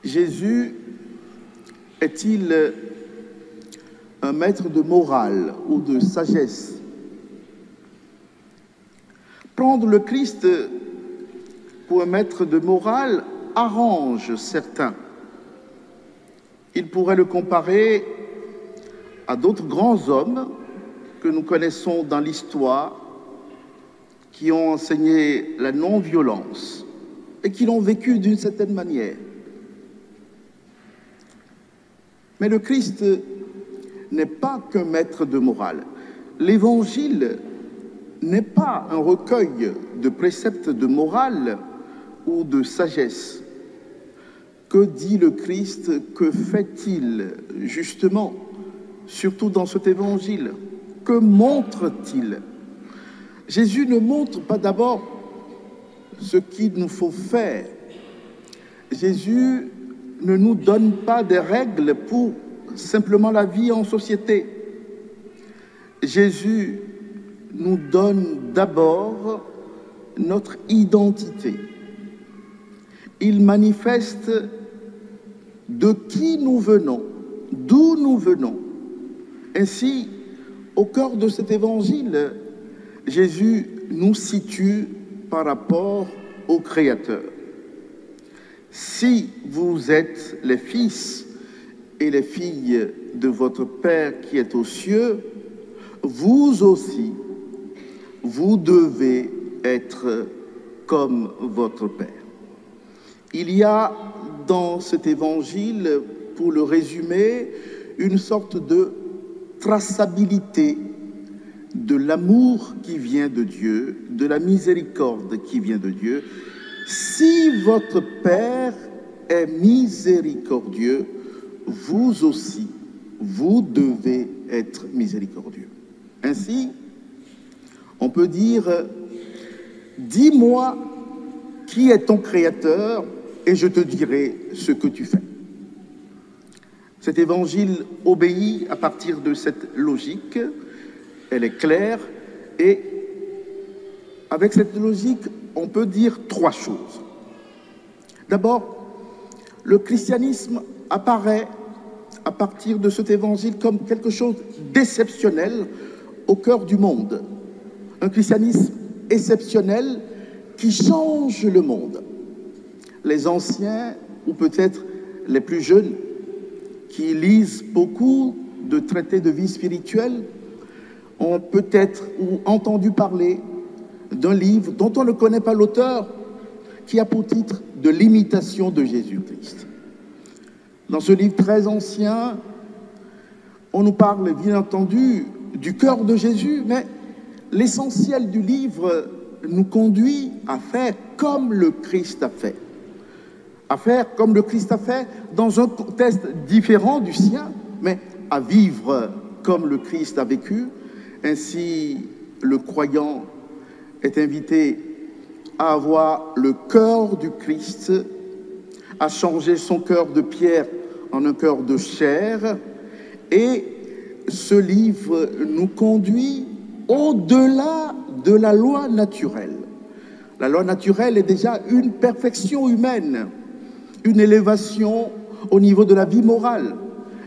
Jésus est-il un maître de morale ou de sagesse? Prendre le Christ pour un maître de morale arrange certains. Il pourrait le comparer à d'autres grands hommes que nous connaissons dans l'histoire, qui ont enseigné la non-violence et qui l'ont vécu d'une certaine manière. Mais le Christ n'est pas qu'un maître de morale. L'Évangile n'est pas un recueil de préceptes de morale ou de sagesse. Que dit le Christ? Que fait-il justement, surtout dans cet Évangile? Que montre-t-il? Jésus ne montre pas d'abord ce qu'il nous faut faire. Jésus ne nous donne pas des règles pour simplement la vie en société. Jésus nous donne d'abord notre identité. Il manifeste de qui nous venons, d'où nous venons. Ainsi, au cœur de cet évangile, Jésus nous situe par rapport au Créateur. Si vous êtes les fils et les filles de votre Père qui est aux cieux, vous aussi, vous devez être comme votre Père. Il y a dans cet évangile, pour le résumer, une sorte de traçabilité de l'amour qui vient de Dieu, de la miséricorde qui vient de Dieu. Si votre Père est miséricordieux, vous aussi, vous devez être miséricordieux. Ainsi, on peut dire, dis-moi qui est ton Créateur et je te dirai ce que tu fais. Cet évangile obéit à partir de cette logique, elle est claire, et avec cette logique, on peut dire trois choses. D'abord, le christianisme apparaît à partir de cet évangile comme quelque chose d'exceptionnel au cœur du monde. Un christianisme exceptionnel qui change le monde. Les anciens, ou peut-être les plus jeunes, qui lisent beaucoup de traités de vie spirituelle, ont peut-être ou entendu parler d'un livre dont on ne connaît pas l'auteur, qui a pour titre « De l'imitation de Jésus-Christ ». Dans ce livre très ancien, on nous parle bien entendu du cœur de Jésus, mais l'essentiel du livre nous conduit à faire comme le Christ a fait. À faire comme le Christ a fait dans un contexte différent du sien, mais à vivre comme le Christ a vécu. Ainsi, le croyant est invité à avoir le cœur du Christ, à changer son cœur de pierre en un cœur de chair. Et ce livre nous conduit au-delà de la loi naturelle. La loi naturelle est déjà une perfection humaine, une élévation au niveau de la vie morale.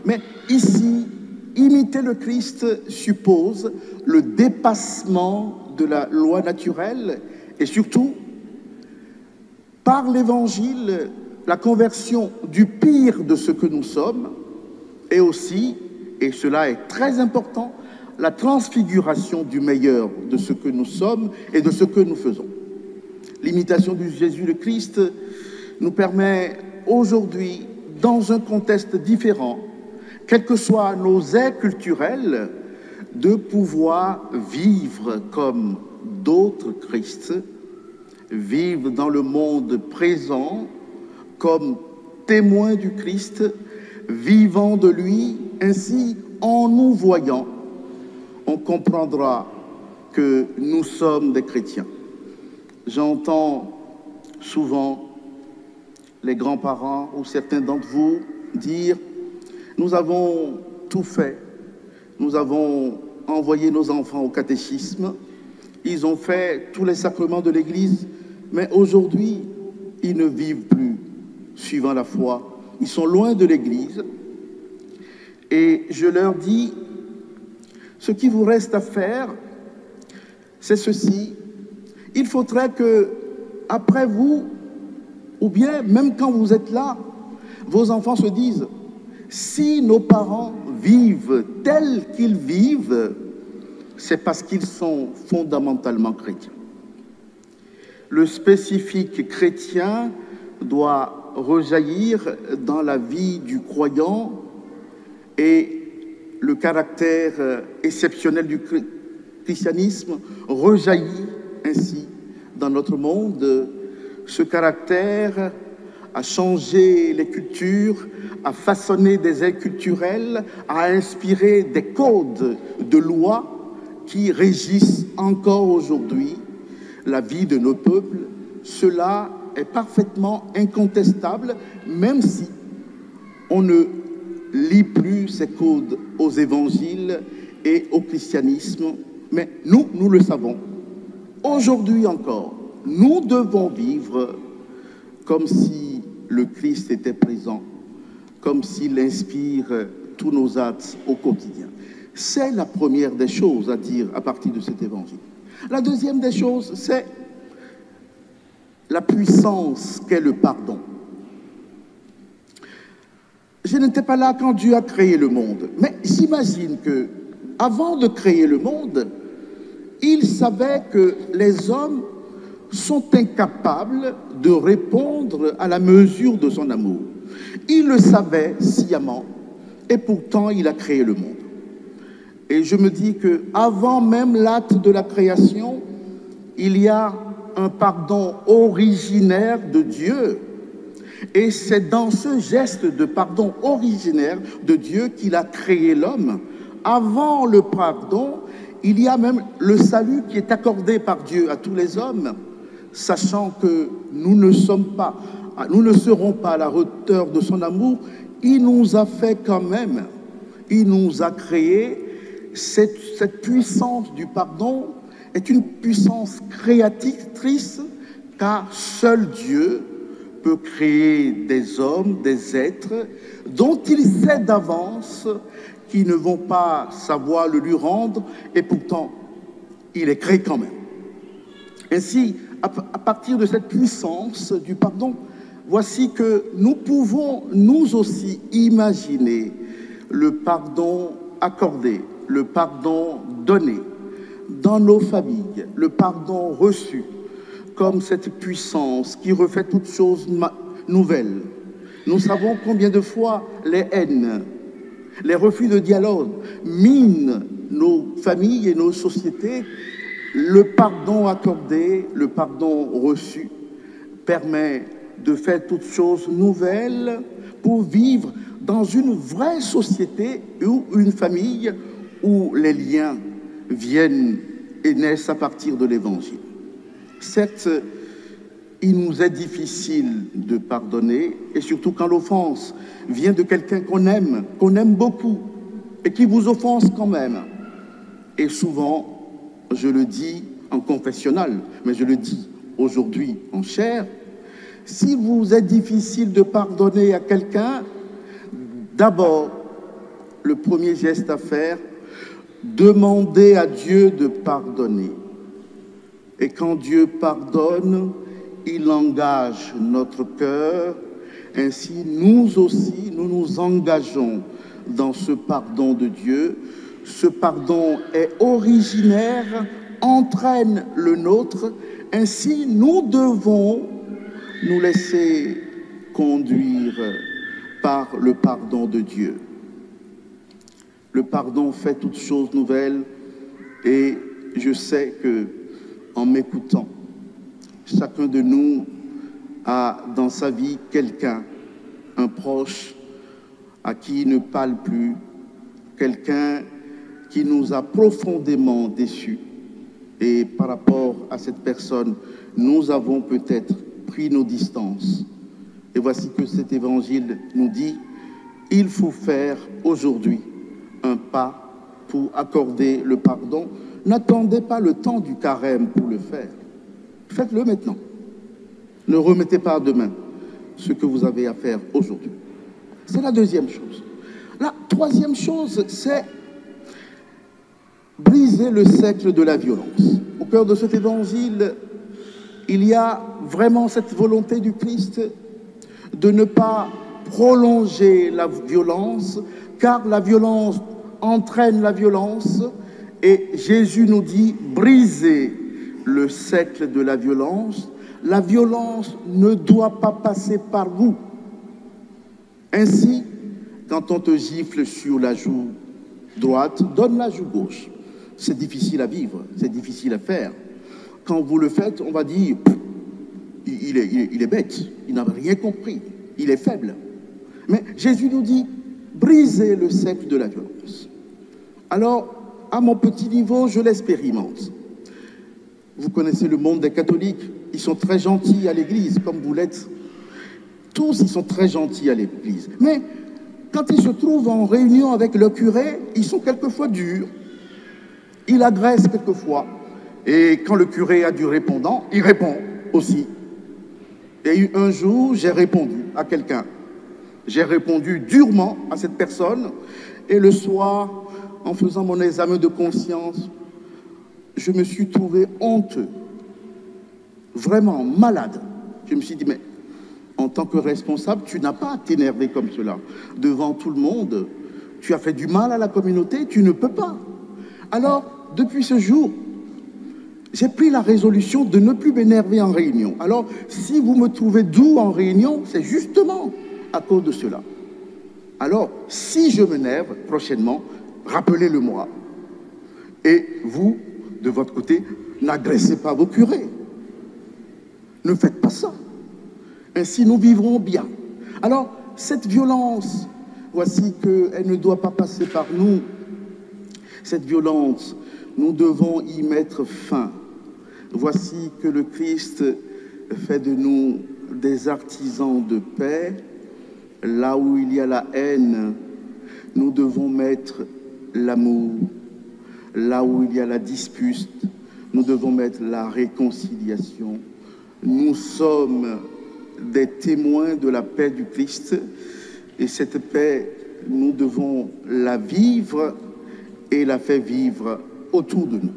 Mais ici, imiter le Christ suppose le dépassement de la loi naturelle et surtout, par l'Évangile, la conversion du pire de ce que nous sommes et aussi, et cela est très important, la transfiguration du meilleur de ce que nous sommes et de ce que nous faisons. L'imitation de Jésus le Christ nous permet aujourd'hui, dans un contexte différent, quelles que soient nos airs culturels, de pouvoir vivre comme d'autres Christ, vivre dans le monde présent comme témoins du Christ, vivant de lui. Ainsi, en nous voyant, on comprendra que nous sommes des chrétiens. J'entends souvent les grands-parents ou certains d'entre vous dire « Nous avons tout fait, nous avons envoyé nos enfants au catéchisme, ils ont fait tous les sacrements de l'Église, mais aujourd'hui, ils ne vivent plus suivant la foi ils sont loin de l'Église, et je leur dis, ce qui vous reste à faire, c'est ceci. Il faudrait que, après vous, ou bien même quand vous êtes là, vos enfants se disent, si nos parents vivent tels qu'ils vivent, c'est parce qu'ils sont fondamentalement chrétiens. Le spécifique chrétien doit rejaillir dans la vie du croyant et le caractère exceptionnel du christianisme rejaillit ainsi dans notre monde. Ce caractère a changé les cultures, a façonné des ailes culturelles, a inspiré des codes de loi qui régissent encore aujourd'hui la vie de nos peuples. Cela est parfaitement incontestable, même si on ne lit plus ces codes aux évangiles et au christianisme. Mais nous le savons. Aujourd'hui encore, nous devons vivre comme si le Christ était présent, comme s'il inspire tous nos actes au quotidien. C'est la première des choses à dire à partir de cet évangile. La deuxième des choses, c'est la puissance qu'est le pardon. Je n'étais pas là quand Dieu a créé le monde, mais j'imagine que, avant de créer le monde, il savait que les hommes sont incapables de répondre à la mesure de son amour. Il le savait sciemment, et pourtant il a créé le monde. Et je me dis que avant même l'acte de la création, il y a un pardon originaire de Dieu. Et c'est dans ce geste de pardon originaire de Dieu qu'il a créé l'homme. Avant le pardon, il y a même le salut qui est accordé par Dieu à tous les hommes, sachant que nous ne serons pas à la hauteur de son amour. Il nous a fait quand même, il nous a créé. Cette puissance du pardon est une puissance créatrice, car seul Dieu peut créer des hommes, des êtres dont il sait d'avance qu'ils ne vont pas savoir le lui rendre, et pourtant il les crée quand même. Ainsi, à partir de cette puissance du pardon, voici que nous pouvons nous aussi imaginer le pardon accordé, le pardon donné dans nos familles, le pardon reçu, comme cette puissance qui refait toutes choses nouvelles. Nous savons combien de fois les haines, les refus de dialogue minent nos familles et nos sociétés. Le pardon accordé, le pardon reçu, permet de faire toutes choses nouvelles pour vivre dans une vraie société ou une famille où les liens viennent et naissent à partir de l'Évangile. Certes, il nous est difficile de pardonner, et surtout quand l'offense vient de quelqu'un qu'on aime beaucoup, et qui vous offense quand même. Et souvent, je le dis en confessionnal, mais je le dis aujourd'hui en chair, si vous est difficile de pardonner à quelqu'un, d'abord, le premier geste à faire, demandez à Dieu de pardonner. Et quand Dieu pardonne, il engage notre cœur. Ainsi, nous aussi, nous nous engageons dans ce pardon de Dieu. Ce pardon est originaire, entraîne le nôtre. Ainsi, nous devons nous laisser conduire par le pardon de Dieu. Le pardon fait toutes choses nouvelles, et je sais que, en m'écoutant, chacun de nous a dans sa vie quelqu'un, un proche à qui il ne parle plus, quelqu'un qui nous a profondément déçus. Et par rapport à cette personne, nous avons peut-être pris nos distances. Et voici que cet évangile nous dit, il faut faire aujourd'hui un pas pour accorder le pardon. N'attendez pas le temps du carême pour le faire. Faites-le maintenant. Ne remettez pas à demain ce que vous avez à faire aujourd'hui. C'est la deuxième chose. La troisième chose, c'est briser le cercle de la violence. Au cœur de cet évangile, il y a vraiment cette volonté du Christ de ne pas prolonger la violence, car la violence entraîne la violence, et Jésus nous dit, brisez le cercle de la violence. La violence ne doit pas passer par vous. Ainsi, quand on te gifle sur la joue droite, donne la joue gauche. C'est difficile à vivre, c'est difficile à faire. Quand vous le faites, on va dire, il est bête, il n'a rien compris, il est faible. Mais Jésus nous dit, brisez le cercle de la violence. Alors, à mon petit niveau, je l'expérimente. Vous connaissez le monde des catholiques, ils sont très gentils à l'église, comme vous l'êtes. Tous, ils sont très gentils à l'église. Mais quand ils se trouvent en réunion avec le curé, ils sont quelquefois durs. Ils agressent quelquefois. Et quand le curé a du répondant, il répond aussi. Et un jour, j'ai répondu à quelqu'un. J'ai répondu durement à cette personne. Et le soir, en faisant mon examen de conscience, je me suis trouvé honteux, vraiment malade. Je me suis dit, mais en tant que responsable, tu n'as pas à t'énerver comme cela. Devant tout le monde, tu as fait du mal à la communauté, tu ne peux pas. Alors, depuis ce jour, j'ai pris la résolution de ne plus m'énerver en réunion. Alors, si vous me trouvez doux en réunion, c'est justement à cause de cela. Alors, si je m'énerve prochainement, rappelez-le-moi. Et vous, de votre côté, n'agressez pas vos curés. Ne faites pas ça. Ainsi, nous vivrons bien. Alors, cette violence, voici qu'elle ne doit pas passer par nous. Cette violence, nous devons y mettre fin. Voici que le Christ fait de nous des artisans de paix. Là où il y a la haine, nous devons mettre l'amour. Là où il y a la dispute, nous devons mettre la réconciliation. Nous sommes des témoins de la paix du Christ, et cette paix, nous devons la vivre et la faire vivre autour de nous.